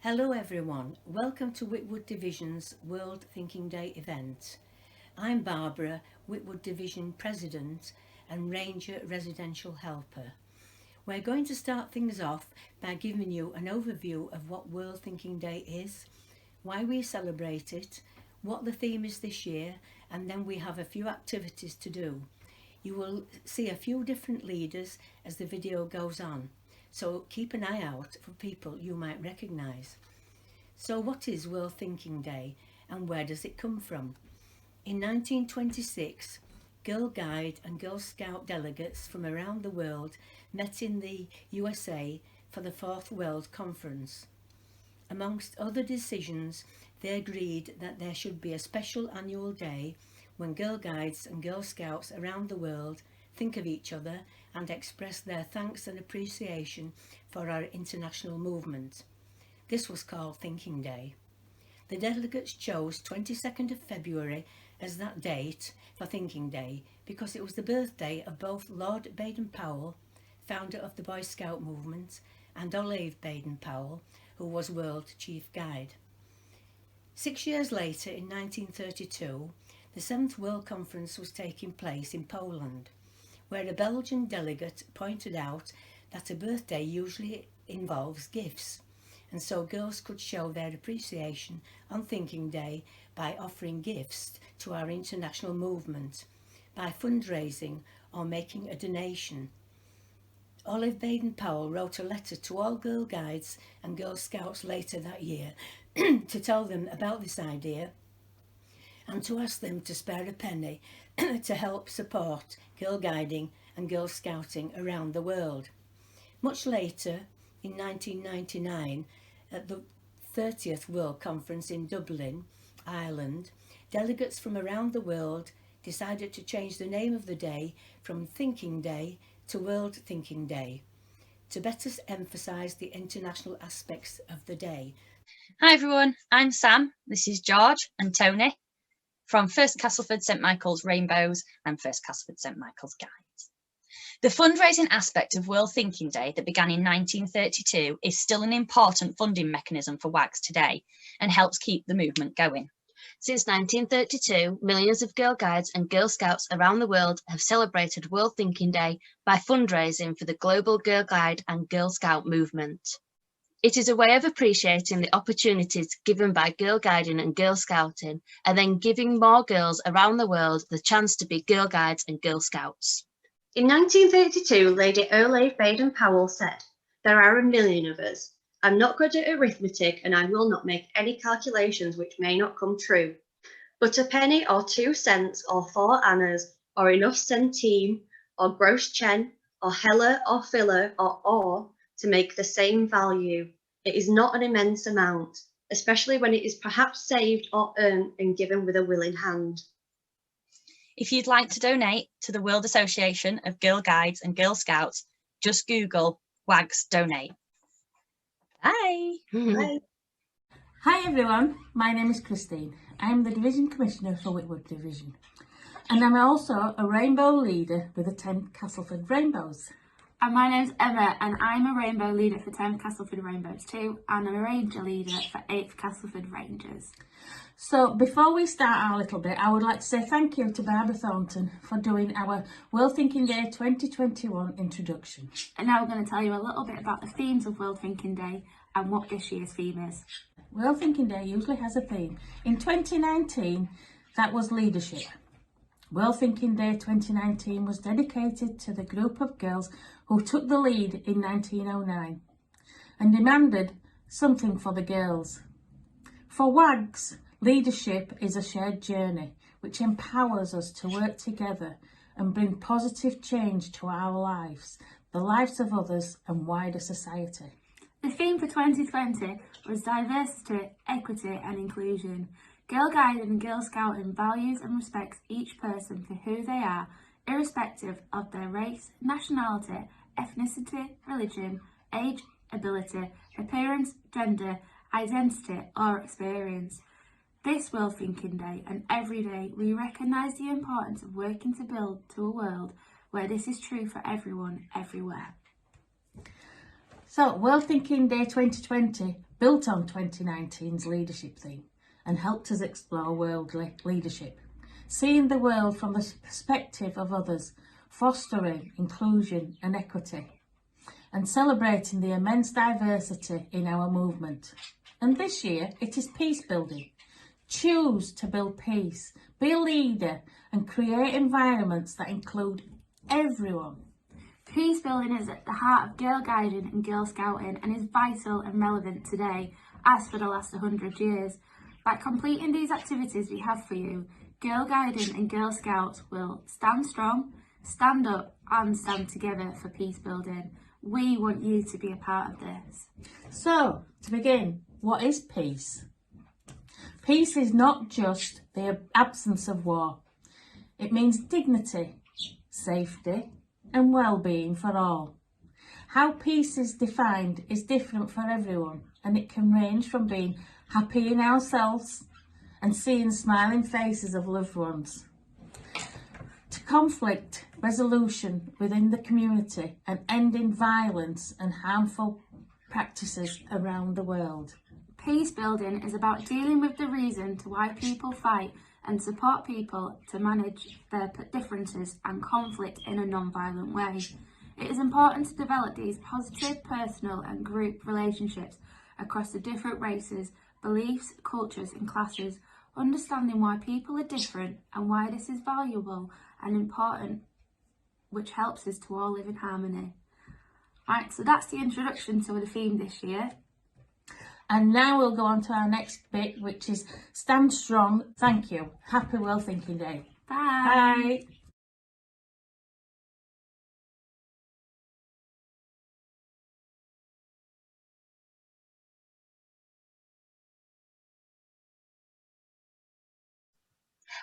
Hello everyone, welcome to Whitwood Division's World Thinking Day event. I'm Barbara, Whitwood Division President and Ranger Residential Helper. We're going to start things off by giving you an overview of what World Thinking Day is, why we celebrate it, what the theme is this year, and then we have a few activities to do. You will see a few different leaders as the video goes on, so keep an eye out for people you might recognise. So what is World Thinking Day and where does it come from? In 1926, Girl Guide and Girl Scout delegates from around the world met in the USA for the Fourth World Conference. Amongst other decisions, they agreed that there should be a special annual day when Girl Guides and Girl Scouts around the world think of each other and express their thanks and appreciation for our international movement. This was called Thinking Day. The delegates chose 22nd of February as that date for Thinking Day because it was the birthday of both Lord Baden-Powell, founder of the Boy Scout movement, and Olive Baden-Powell, who was World Chief Guide. 6 years later, in 1932, the 7th World Conference was taking place in Poland, where a Belgian delegate pointed out that a birthday usually involves gifts, and so girls could show their appreciation on Thinking Day by offering gifts to our international movement, by fundraising or making a donation. Olive Baden-Powell wrote a letter to all Girl Guides and Girl Scouts later that year to tell them about this idea and to ask them to spare a penny to help support girl guiding and girl scouting around the world. Much later, in 1999, at the 30th World Conference in Dublin, Ireland, delegates from around the world decided to change the name of the day from Thinking Day to World Thinking Day, to better emphasise the international aspects of the day. Hi everyone, I'm Sam, this is George and Tony from 1st Castleford St Michael's Rainbows and 1st Castleford St Michael's Guides. The fundraising aspect of World Thinking Day that began in 1932 is still an important funding mechanism for WAGs today and helps keep the movement going. Since 1932, millions of Girl Guides and Girl Scouts around the world have celebrated World Thinking Day by fundraising for the global Girl Guide and Girl Scout movement. It is a way of appreciating the opportunities given by Girl Guiding and Girl Scouting, and then giving more girls around the world the chance to be Girl Guides and Girl Scouts. In 1932, Lady Olive Baden-Powell said, "There are a million of us. I'm not good at arithmetic and I will not make any calculations which may not come true. But a penny or 2 cents or 4 annas or enough centime or gross chen or heller or filler or ore to make the same value. It is not an immense amount, especially when it is perhaps saved or earned and given with a willing hand." If you'd like to donate to the World Association of Girl Guides and Girl Scouts, just Google WAGs Donate. Bye! Bye. Hi everyone, my name is Christine. I'm the Division Commissioner for Whitwood Division, and I'm also a Rainbow Leader with the 10 Castleford Rainbows. And my name's Emma, and I'm a Rainbow Leader for 10 Castleford Rainbows too, and I'm a Ranger Leader for 8 Castleford Rangers. So before we start our little bit, I would like to say thank you to Barbara Thornton for doing our World Thinking Day 2021 introduction. And now we're going to tell you a little bit about the themes of World Thinking Day and what this year's theme is. World Thinking Day usually has a theme. In 2019, that was leadership. World Thinking Day 2019 was dedicated to the group of girls who took the lead in 1909 and demanded something for the girls. For WAGs, leadership is a shared journey which empowers us to work together and bring positive change to our lives, the lives of others and wider society. The theme for 2020 was diversity, equity and inclusion. Girl Guiding and Girl Scouting values and respects each person for who they are, irrespective of their race, nationality, ethnicity, religion, age, ability, appearance, gender, identity or experience. This World Thinking Day and every day we recognise the importance of working to build to a world where this is true for everyone, everywhere. So World Thinking Day 2020 built on 2019's leadership theme and helped us explore world leadership, seeing the world from the perspective of others, fostering inclusion and equity, and celebrating the immense diversity in our movement. And this year it is peace building. Choose to build peace, be a leader and create environments that include everyone. Peace building is at the heart of Girl Guiding and Girl Scouting and is vital and relevant today, as for the last 100 years. By completing these activities we have for you, Girl Guiding and Girl Scouts will stand strong, stand up and stand together for peace building. We want you to be a part of this. So, to begin, what is peace? Peace is not just the absence of war. It means dignity, safety and well-being for all. How peace is defined is different for everyone, and it can range from being happy in ourselves and seeing smiling faces of loved ones, to conflict resolution within the community and ending violence and harmful practices around the world. Peace building is about dealing with the reason to why people fight and support people to manage their differences and conflict in a non-violent way. It is important to develop these positive personal and group relationships across the different races, beliefs, cultures and classes, understanding why people are different and why this is valuable and important, which helps us to all live in harmony. Right, so that's the introduction to the theme this year. And now we'll go on to our next bit, which is stand strong. Thank you. Happy World Thinking Day. Bye. Bye.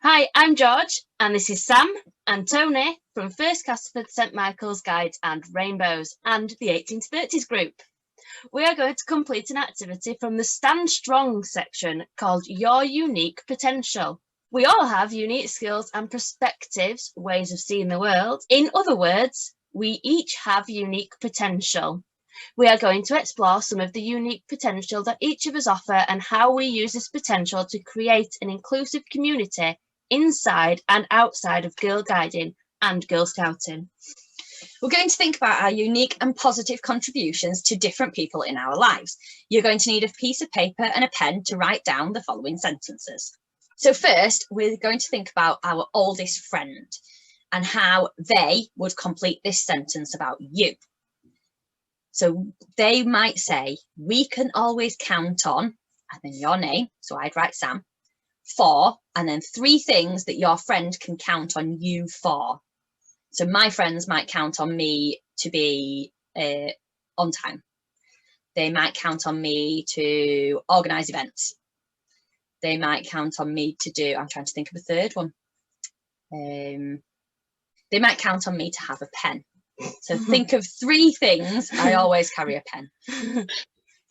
Hi, I'm George, and this is Sam and Tony from First Castleford St Michael's Guides and Rainbows and the 1830s group. We are going to complete an activity from the Stand Strong section called Your Unique Potential. We all have unique skills and perspectives, ways of seeing the world. In other words, we each have unique potential. We are going to explore some of the unique potential that each of us offer and how we use this potential to create an inclusive community inside and outside of Girl Guiding and Girl Scouting. We're going to think about our unique and positive contributions to different people in our lives. You're going to need a piece of paper and a pen to write down the following sentences. So first, we're going to think about our oldest friend and how they would complete this sentence about you. So they might say, we can always count on, and then your name, so I'd write Sam, for, and then 3 things that your friend can count on you for. So my friends might count on me to be on time. They might count on me to organise events. They might count on me to do, I'm trying to think of a third one. They might count on me to have a pen. So think of 3 things. I always carry a pen.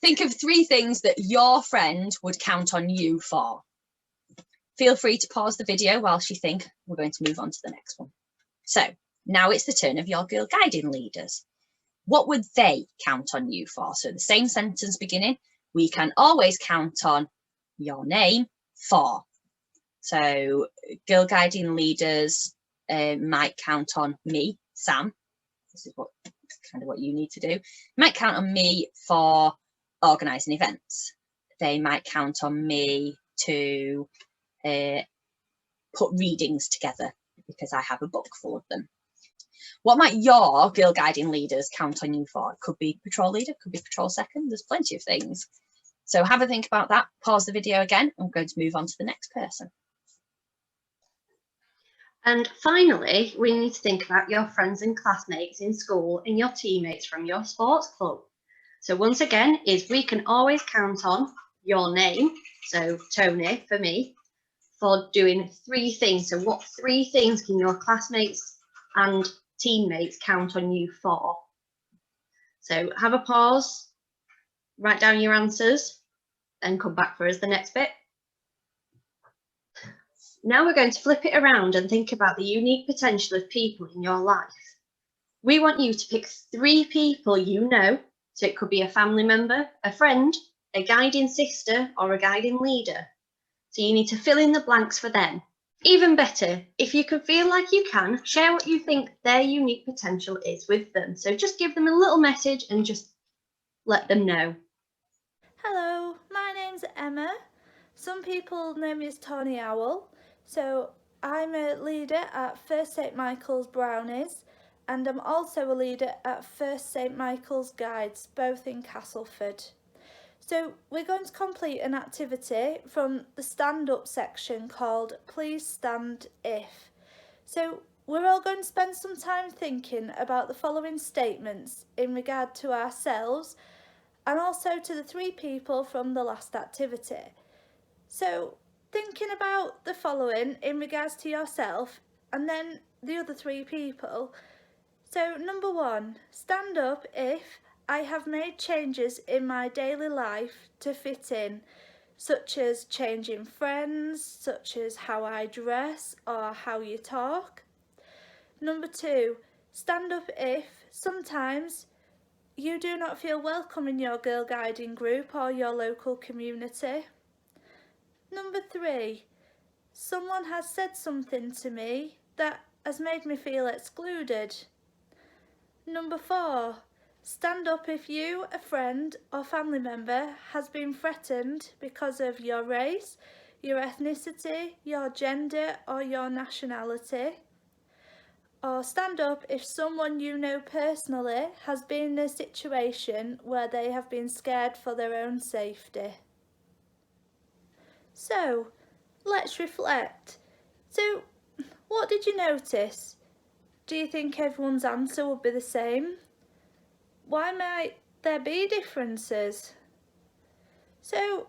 Think of 3 things that your friend would count on you for. Feel free to pause the video whilst you think. We're going to move on to the next one. So now it's the turn of your Girl Guiding leaders. What would they count on you for? So the same sentence beginning, we can always count on your name for. So Girl Guiding leaders might count on me, Sam. This is kind of what you need to do. Might count on me for organising events. They might count on me to put readings together because I have a book full of them. What might your Girl Guiding leaders count on you for? It could be patrol leader, could be patrol second. There's plenty of things. So have a think about that. Pause the video again. I'm going to move on to the next person. And finally, we need to think about your friends and classmates in school and your teammates from your sports club. So once again, we can always count on your name, so Tony for me, for doing 3 things. So what 3 things can your classmates and teammates count on you for? So have a pause, write down your answers and come back for us the next bit. Now we're going to flip it around and think about the unique potential of people in your life. We want you to pick 3 people you know, so it could be a family member, a friend, a guiding sister, or a guiding leader. So you need to fill in the blanks for them. Even better, if you can feel like you can, share what you think their unique potential is with them. So just give them a little message and just let them know. Hello, my name's Emma. Some people know me as Tawny Owl. So I'm a leader at First St Michael's Brownies, and I'm also a leader at First St Michael's Guides, both in Castleford. So we're going to complete an activity from the stand up section called Please Stand If. So we're all going to spend some time thinking about the following statements in regard to ourselves and also to the 3 people from the last activity. So thinking about the following in regards to yourself and then the other 3 people. So number 1, stand up if I have made changes in my daily life to fit in, such as changing friends, such as how I dress or how you talk. Number 2, stand up if sometimes you do not feel welcome in your girl guiding group or your local community. Number 3, someone has said something to me that has made me feel excluded. Number 4, stand up if you, a friend or family member has been threatened because of your race, your ethnicity, your gender or your nationality. Or stand up if someone you know personally has been in a situation where they have been scared for their own safety. So, let's reflect. So, what did you notice? Do you think everyone's answer would be the same? Why might there be differences? So,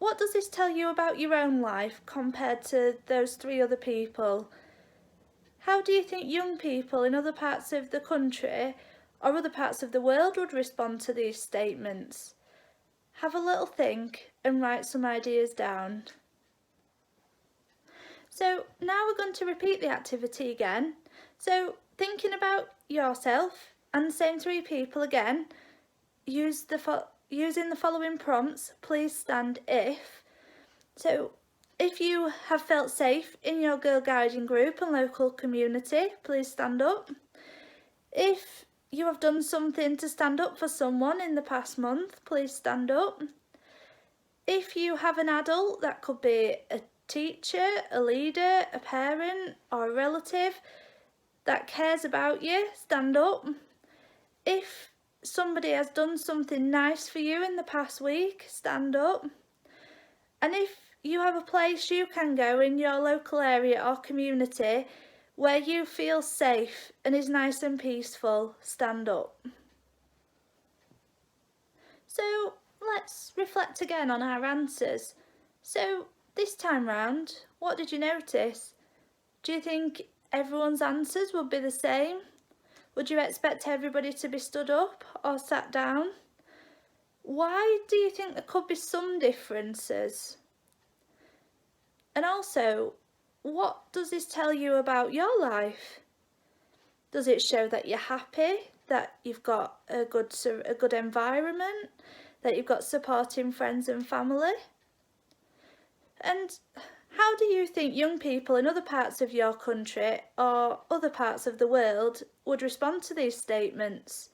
what does this tell you about your own life compared to those 3 other people? How do you think young people in other parts of the country or other parts of the world would respond to these statements? Have a little think and write some ideas down. So now we're going to repeat the activity again. So thinking about yourself and the same 3 people again, using the following prompts, please stand if. So if you have felt safe in your girl guiding group and local community, please stand up. If you have done something to stand up for someone in the past month, please stand up. If you have an adult, that could be a teacher, a leader, a parent or a relative that cares about you, stand up. If somebody has done something nice for you in the past week, stand up. And if you have a place you can go in your local area or community where you feel safe and is nice and peaceful, stand up. So let's reflect again on our answers. So this time round, what did you notice? Do you think everyone's answers would be the same? Would you expect everybody to be stood up or sat down? Why do you think there could be some differences? And also, what does this tell you about your life? Does it show that you're happy, that you've got a good environment, that you've got supporting friends and family? And how do you think young people in other parts of your country or other parts of the world would respond to these statements?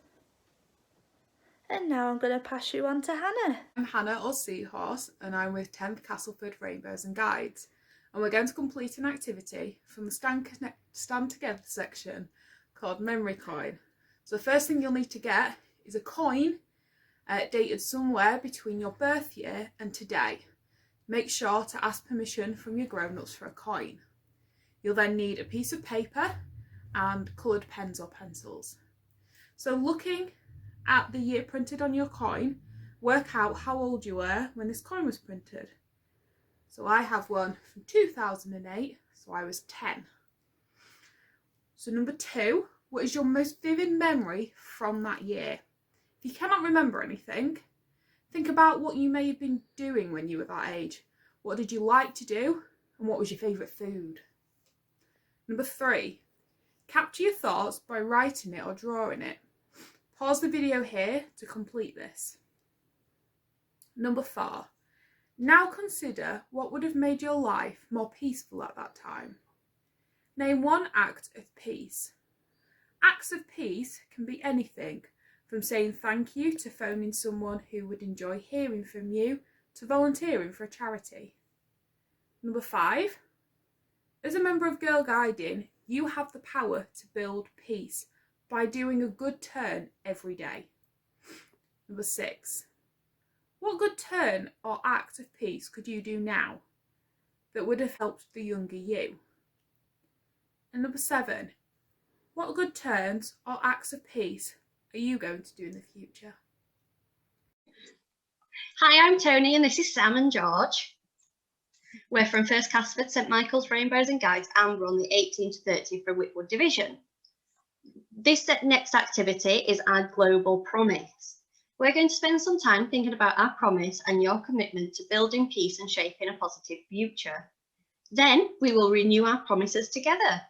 And now I'm going to pass you on to Hannah. I'm Hannah or Seahorse and I'm with 10th Castleford Rainbows and Guides, and we're going to complete an activity from the Stand Together section called Memory Coin. So the first thing you'll need to get is a coin dated somewhere between your birth year and today. Make sure to ask permission from your grown-ups for a coin. You'll then need a piece of paper and coloured pens or pencils. So looking at the year printed on your coin, work out how old you were when this coin was printed. So I have one from 2008, so I was 10. So number 2, what is your most vivid memory from that year? If you cannot remember anything, think about what you may have been doing when you were that age. What did you like to do and what was your favourite food? Number 3, capture your thoughts by writing it or drawing it. Pause the video here to complete this. Number 4. Now consider what would have made your life more peaceful at that time. Name one act of peace. Acts of peace can be anything from saying thank you to phoning someone who would enjoy hearing from you to volunteering for a charity. Number 5. As a member of Girl Guiding, you have the power to build peace by doing a good turn every day. Number 6. What good turn or act of peace could you do now that would have helped the younger you? And number 7. What good turns or acts of peace are you going to do in the future? Hi, I'm Tony and this is Sam and George. We're from First Castleford, St Michael's Rainbows and Guides, and we're on the 18 to 30 for Whitwood Division. This next activity is our global promise. We're going to spend some time thinking about our promise and your commitment to building peace and shaping a positive future. Then we will renew our promises together.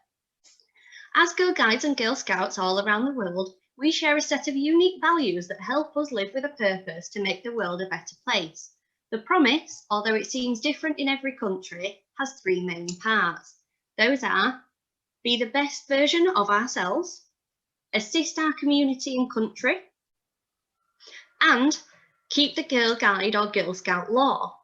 As Girl Guides and Girl Scouts all around the world, we share a set of unique values that help us live with a purpose to make the world a better place. The promise, although it seems different in every country, has 3 main parts. Those are: be the best version of ourselves, assist our community and country, and keep the Girl Guide or Girl Scout law.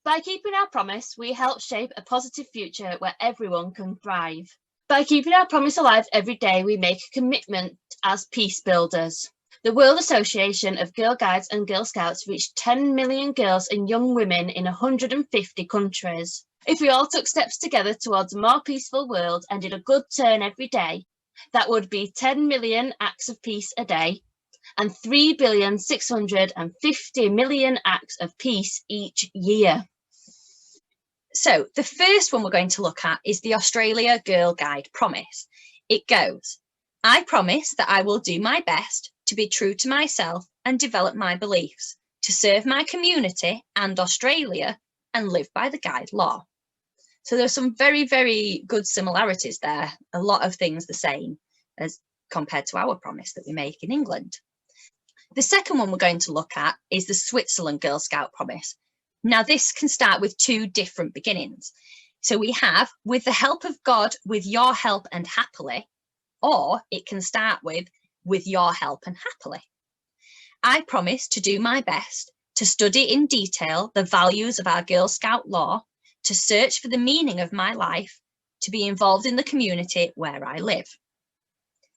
By keeping our promise, we help shape a positive future where everyone can thrive. By keeping our promise alive every day, we make a commitment as peace builders. The World Association of Girl Guides and Girl Scouts reached 10 million girls and young women in 150 countries. If we all took steps together towards a more peaceful world and did a good turn every day, that would be 10 million acts of peace a day and 3,650,000,000 acts of peace each year. So the first one we're going to look at is the Australia Girl Guide promise. It goes, I promise that I will do my best to be true to myself and develop my beliefs, to serve my community and Australia and live by the guide law. So there's some very, very good similarities there. A lot of things the same as compared to our promise that we make in England. The second one we're going to look at is the Switzerland Girl Scout promise. Now this can start with 2 different beginnings. So we have, with the help of God, with your help and happily, or it can start with your help and happily. I promise to do my best to study in detail the values of our Girl Scout law, to search for the meaning of my life, to be involved in the community where I live.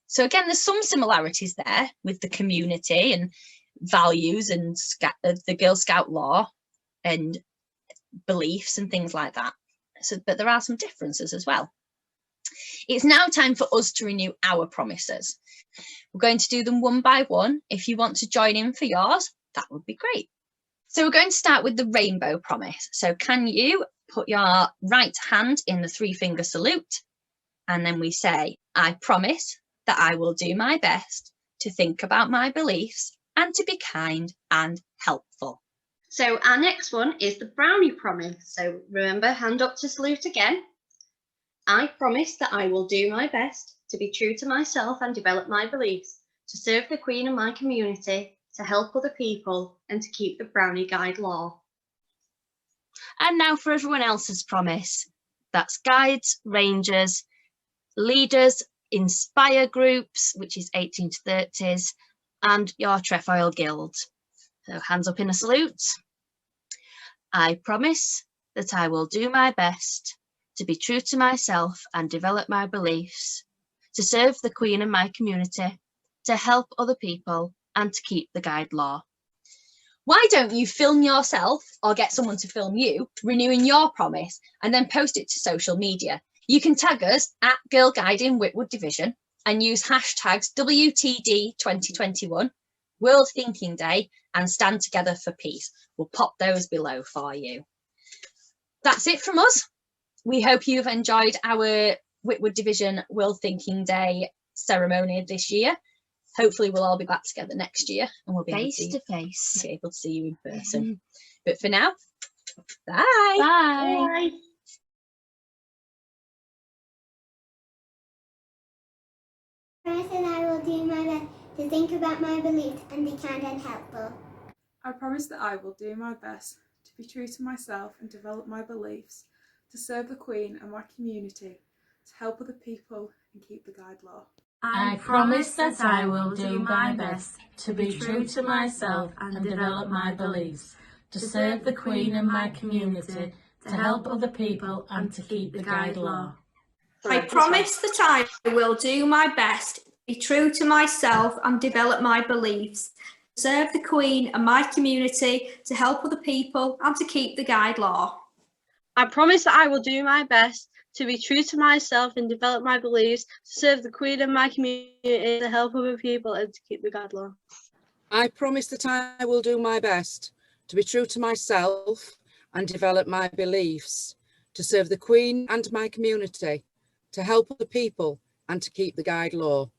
So again, there's some similarities there with the community and values and the Girl Scout law and beliefs and things like that. So, but there are some differences as well. It's now time for us to renew our promises. We're going to do them one by one. If you want to join in for yours, that would be great. So we're going to start with the rainbow promise. So can you put your right hand in the 3-finger salute? And then we say, I promise that I will do my best to think about my beliefs and to be kind and helpful. So our next one is the brownie promise. So remember, hand up to salute again. I promise that I will do my best to be true to myself and develop my beliefs, to serve the Queen and my community, to help other people, and to keep the Brownie Guide law. And now for everyone else's promise. That's guides, rangers, leaders, inspire groups, which is 18 to 30s, and your Trefoil Guild. So hands up in a salute. I promise that I will do my best to be true to myself and develop my beliefs, to serve the Queen and my community, to help other people, and to keep the guide law. Why don't you film yourself or get someone to film you renewing your promise and then post it to social media? You can tag us at Girl Guiding Whitwood Division and use hashtags WTD 2021, World Thinking Day, and Stand Together for Peace. We'll pop those below for you. That's it from us. We hope you've enjoyed our Whitwood Division World Thinking Day ceremony this year. Hopefully we'll all be back together next year and we'll be able to see you in person. But for now, bye. Bye. Bye. Promise that I will do my best to think about my beliefs and be kind and helpful. I promise that I will do my best to be true to myself and develop my beliefs, to serve the Queen and my community, to help other people and keep the guide law. I promise that I will do my best to be true to myself and develop my beliefs, to serve the Queen and my community, to help other people and to keep the guide law. I promise that I will do my best, be true to myself and develop my beliefs, serve the Queen and my community, to help other people and to keep the guide law. I promise that I will do my best to be true to myself and develop my beliefs, to serve the Queen and my community, to help other people and to keep the guide law. I promise that I will do my best to be true to myself and develop my beliefs, to serve the Queen and my community, to help other people and to keep the guide law.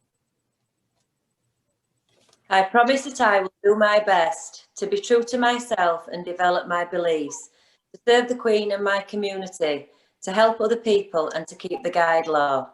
I promise that I will do my best to be true to myself and develop my beliefs, to serve the Queen and my community, to help other people and to keep the guide law.